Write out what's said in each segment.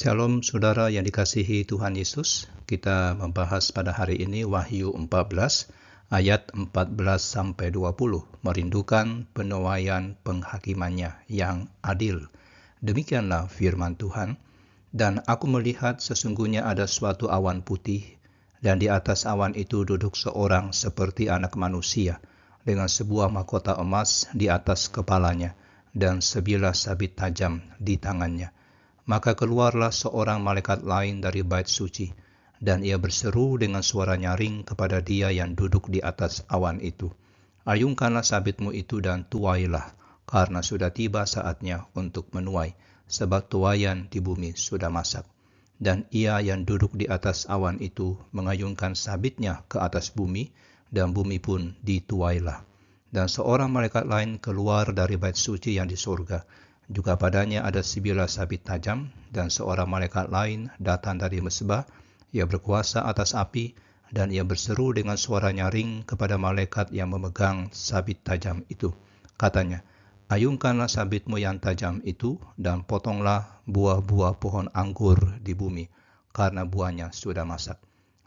Shalom saudara yang dikasihi Tuhan Yesus. Kita membahas pada hari ini Wahyu 14 ayat 14-20. Merindukan penuaian penghakimannya yang adil. Demikianlah firman Tuhan. Dan aku melihat sesungguhnya ada suatu awan putih, dan di atas awan itu duduk seorang seperti anak manusia, dengan sebuah mahkota emas di atas kepalanya, dan sebilah sabit tajam di tangannya. Maka keluarlah seorang malaikat lain dari bait suci, dan ia berseru dengan suara nyaring kepada dia yang duduk di atas awan itu. Ayungkanlah sabitmu itu dan tuailah, karena sudah tiba saatnya untuk menuai, sebab tuaian di bumi sudah masak. Dan ia yang duduk di atas awan itu mengayunkan sabitnya ke atas bumi, dan bumi pun dituailah. Dan seorang malaikat lain keluar dari bait suci yang di surga. Juga padanya ada sebilah sabit tajam, dan seorang malaikat lain datang dari mesbah. Ia berkuasa atas api, dan ia berseru dengan suara nyaring kepada malaikat yang memegang sabit tajam itu. Katanya, ayungkanlah sabitmu yang tajam itu, dan potonglah buah-buah pohon anggur di bumi, karena buahnya sudah masak.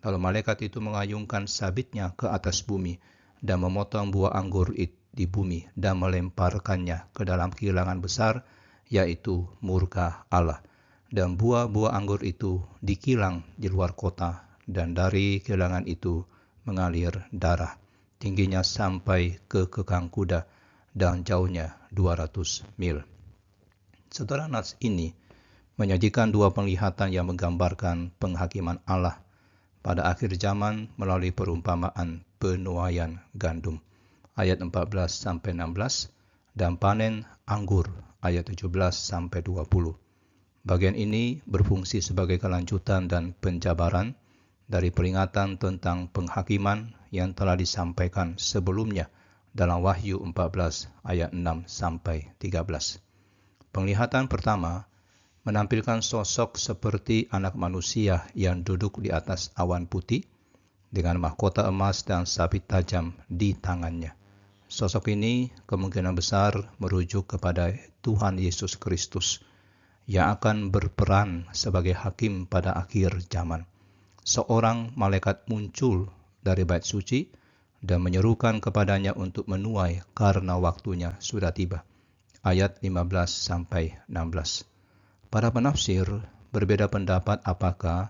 Lalu malaikat itu mengayungkan sabitnya ke atas bumi, dan memotong buah anggur di bumi, dan melemparkannya ke dalam kilangan besar, yaitu murka Allah. Dan buah-buah anggur itu dikilang di luar kota, dan dari kilangan itu mengalir darah. Tingginya sampai ke kekang kuda, dan jauhnya 200 mil. Saudara, nas ini menyajikan dua penglihatan yang menggambarkan penghakiman Allah pada akhir zaman melalui perumpamaan penuaian gandum, ayat 14-16, dan panen anggur, ayat 17-20. Bagian ini berfungsi sebagai kelanjutan dan penjabaran dari peringatan tentang penghakiman yang telah disampaikan sebelumnya dalam Wahyu 14 ayat 6-13. Penglihatan pertama menampilkan sosok seperti anak manusia yang duduk di atas awan putih dengan mahkota emas dan sabit tajam di tangannya. Sosok ini kemungkinan besar merujuk kepada Tuhan Yesus Kristus yang akan berperan sebagai hakim pada akhir zaman. Seorang malaikat muncul dari bait suci dan menyerukan kepadanya untuk menuai karena waktunya sudah tiba. Ayat 15-16. Para penafsir berbeda pendapat apakah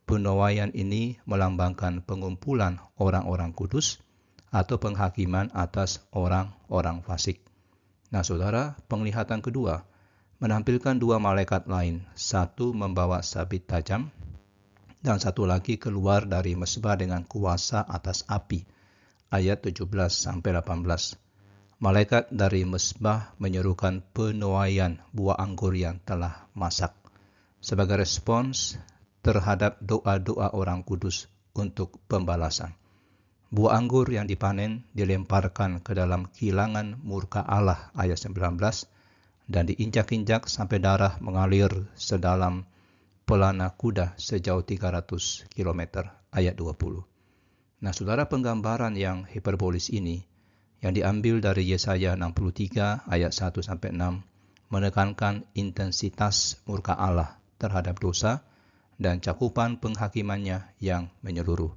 penuaian ini melambangkan pengumpulan orang-orang kudus atau penghakiman atas orang-orang fasik. Nah saudara, penglihatan kedua menampilkan dua malaikat lain, satu membawa sabit tajam dan satu lagi keluar dari mesbah dengan kuasa atas api. Ayat 17-18. Malaikat dari mesbah menyerukan penuaian buah anggur yang telah masak sebagai respons terhadap doa-doa orang kudus untuk pembalasan. Buah anggur yang dipanen dilemparkan ke dalam kilangan murka Allah, ayat 19, dan diinjak-injak sampai darah mengalir sedalam pelana kuda sejauh 300 km, ayat 20. Nah saudara, penggambaran yang hiperbolis ini yang diambil dari Yesaya 63 ayat 1-6 menekankan intensitas murka Allah terhadap dosa dan cakupan penghakimannya yang menyeluruh.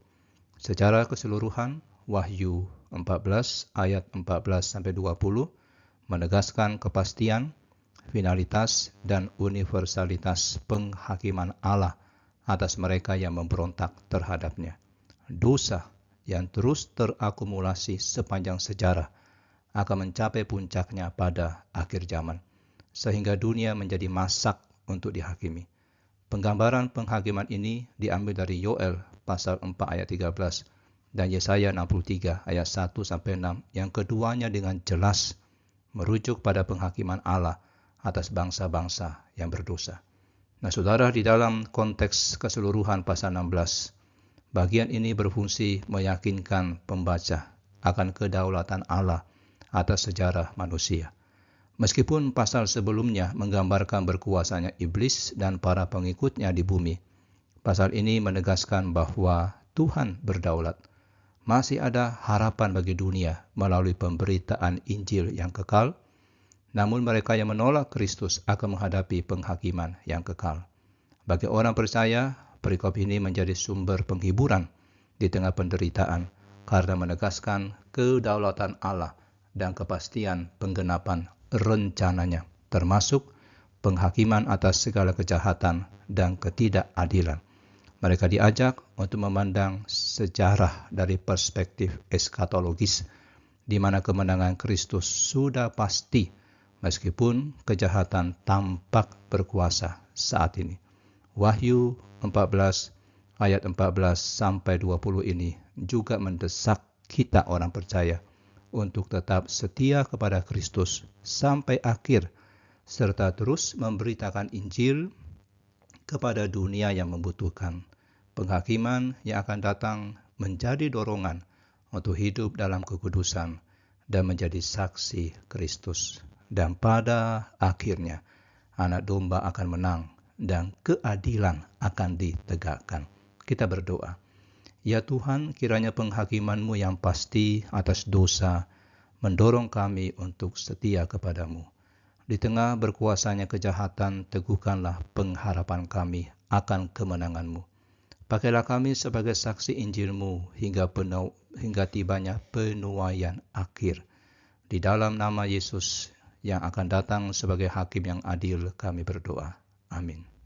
Secara keseluruhan, Wahyu 14 ayat 14-20 menegaskan kepastian, finalitas, dan universalitas penghakiman Allah atas mereka yang memberontak terhadapnya. Dosa yang terus terakumulasi sepanjang sejarah akan mencapai puncaknya pada akhir zaman, sehingga dunia menjadi masak untuk dihakimi. Penggambaran penghakiman ini diambil dari Yoel pasal 4 ayat 13 dan Yesaya 63 ayat 1-6 yang keduanya dengan jelas merujuk pada penghakiman Allah atas bangsa-bangsa yang berdosa. Nah saudara, di dalam konteks keseluruhan pasal 16, bagian ini berfungsi meyakinkan pembaca akan kedaulatan Allah atas sejarah manusia. Meskipun pasal sebelumnya menggambarkan berkuasanya iblis dan para pengikutnya di bumi, pasal ini menegaskan bahwa Tuhan berdaulat. Masih ada harapan bagi dunia melalui pemberitaan Injil yang kekal, namun mereka yang menolak Kristus akan menghadapi penghakiman yang kekal. Bagi orang percaya, perikop ini menjadi sumber penghiburan di tengah penderitaan karena menegaskan kedaulatan Allah dan kepastian penggenapan rencananya, termasuk penghakiman atas segala kejahatan dan ketidakadilan. Mereka diajak untuk memandang sejarah dari perspektif eskatologis, di mana kemenangan Kristus sudah pasti meskipun kejahatan tampak berkuasa saat ini. Wahyu 14 ayat 14 sampai 20 ini juga mendesak kita orang percaya untuk tetap setia kepada Kristus sampai akhir, serta terus memberitakan Injil kepada dunia yang membutuhkan. Penghakiman yang akan datang menjadi dorongan untuk hidup dalam kekudusan dan menjadi saksi Kristus. Dan pada akhirnya, anak domba akan menang dan keadilan akan ditegakkan. Kita berdoa. Ya Tuhan, kiranya penghakiman-Mu yang pasti atas dosa mendorong kami untuk setia kepadamu. Di tengah berkuasanya kejahatan, teguhkanlah pengharapan kami akan kemenangan-Mu. Pakailah kami sebagai saksi Injil-Mu hingga tibanya penuaian akhir. Di dalam nama Yesus yang akan datang sebagai hakim yang adil, kami berdoa. Amin.